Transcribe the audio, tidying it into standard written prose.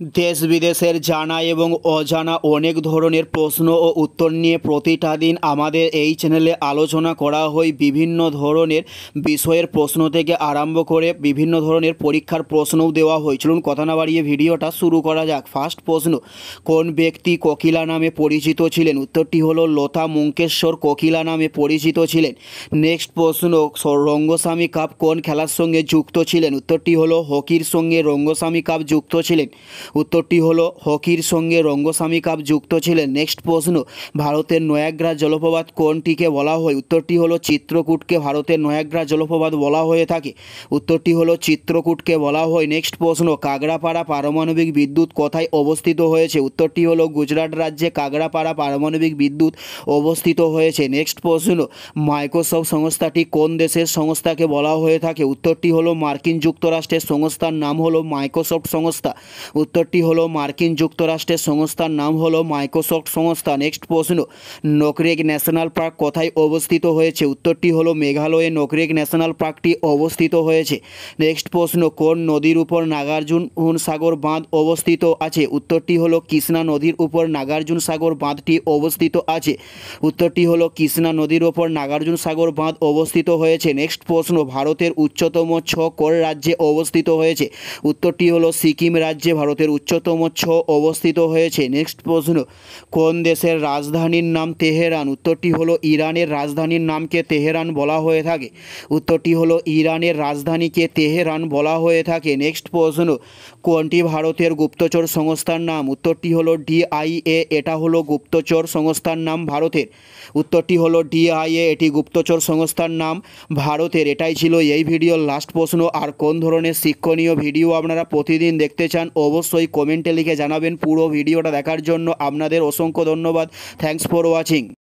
দেশ বিদেশের জানা এবং অজানা অনেক ধরনের প্রশ্ন ও উত্তর নিয়ে প্রতিটা দিন আমাদের এই চ্যানেলে আলোচনা করা হয়। বিভিন্ন ধরনের বিষয়ের প্রশ্ন থেকে আরম্ভ করে বিভিন্ন ধরনের পরীক্ষার প্রশ্নও দেওয়া হয়। চলুন কথা না বাড়িয়ে ভিডিওটা শুরু করা যাক। ফার্স্ট প্রশ্ন, কোন ব্যক্তি কোকিলা নামে পরিচিত ছিলেন? উত্তরটি হলো লতা মঙ্গেশকর কোকিলা নামে পরিচিত ছিলেন। নেক্সট প্রশ্ন, রঙ্গস্বামী কাপ কোন খেলার সঙ্গে যুক্ত ছিলেন? উত্তরটি হলো হকির সঙ্গে রঙ্গস্বামী কাপ যুক্ত ছিলেন। উত্তরটি হলো হকির সঙ্গে রঙ্গস্বামী কাপ যুক্ত ছিলেন। নেক্সট প্রশ্ন, ভারতের নয়াগ্রা জলপ্রপাত কোনটিকে বলা হয়? উত্তরটি হলো চিত্রকূটকে ভারতের নয়াগ্রা জলপ্রপাত বলা হয়ে থাকে। উত্তরটি হলো চিত্রকূটকে বলা হয়। নেক্সট প্রশ্ন, কাগড়াপাড়া পারমাণবিক বিদ্যুৎ কোথায় অবস্থিত হয়েছে? উত্তরটি হলো গুজরাট রাজ্যে কাগড়াপাড়া পারমাণবিক বিদ্যুৎ অবস্থিত হয়েছে। নেক্সট প্রশ্ন, মাইক্রোসফট সংস্থাটি কোন দেশের সংস্থাকে বলা হয়ে থাকে? উত্তরটি হলো মার্কিন যুক্তরাষ্ট্রের সংস্থার নাম হলো মাইক্রোসফট সংস্থা। উত্তরটি হলো মার্কিন যুক্তরাষ্ট্রের সংস্থার নাম হলো মাইক্রোসফট সংস্থা। নেক্সট প্রশ্ন, নোকরেক ন্যাশনাল পার্ক কোথায় অবস্থিত হয়েছে? উত্তরটি হলো মেঘালয়ে নোকরেক ন্যাশনাল পার্কটি অবস্থিত হয়েছে। নেক্সট প্রশ্ন, কোন নদীর উপর নাগার্জুন সাগর বাঁধ অবস্থিত আছে? উত্তরটি হলো কৃষ্ণা নদীর উপর নাগার্জুন সাগর বাঁধটি অবস্থিত আছে। উত্তরটি হলো কৃষ্ণা নদীর উপর নাগার্জুন সাগর বাঁধ অবস্থিত হয়েছে। নেক্সট প্রশ্ন, ভারতের উচ্চতম কোন রাজ্যে অবস্থিত হয়েছে? উত্তরটি হলো সিকিম রাজ্যে ভারতের উচ্চতম অবস্থিত হয়েছে। নেক্সট প্রশ্ন, কোন দেশের রাজধানীর নাম তেহরান? উত্তরটি হলো ইরানের রাজধানীর নামকে তেহরান বলা হয়ে থাকে। উত্তরটি হলো ইরানের রাজধানীকে তেহরান বলা হয়ে থাকে। নেক্সট প্রশ্ন, কোনটি ভারতের গুপ্তচর সংস্থার নাম? উত্তরটি হলো ডিআইএ, এটা হলো গুপ্তচর সংস্থার নাম ভারতের। উত্তরটি হলো ডিআইএ, এটি গুপ্তচর সংস্থার নাম ভারতের। এটাই ছিল এই ভিডিওর লাস্ট প্রশ্ন। আর কোন ধরনের শিক্ষণীয় ভিডিও আপনারা প্রতিদিন দেখতে চান অবশ্যই কমেন্টে লিখে জানাবেন। পুরো ভিডিওটা দেখার জন্য আপনাদের অসংখ্য ধন্যবাদ। Thanks for watching.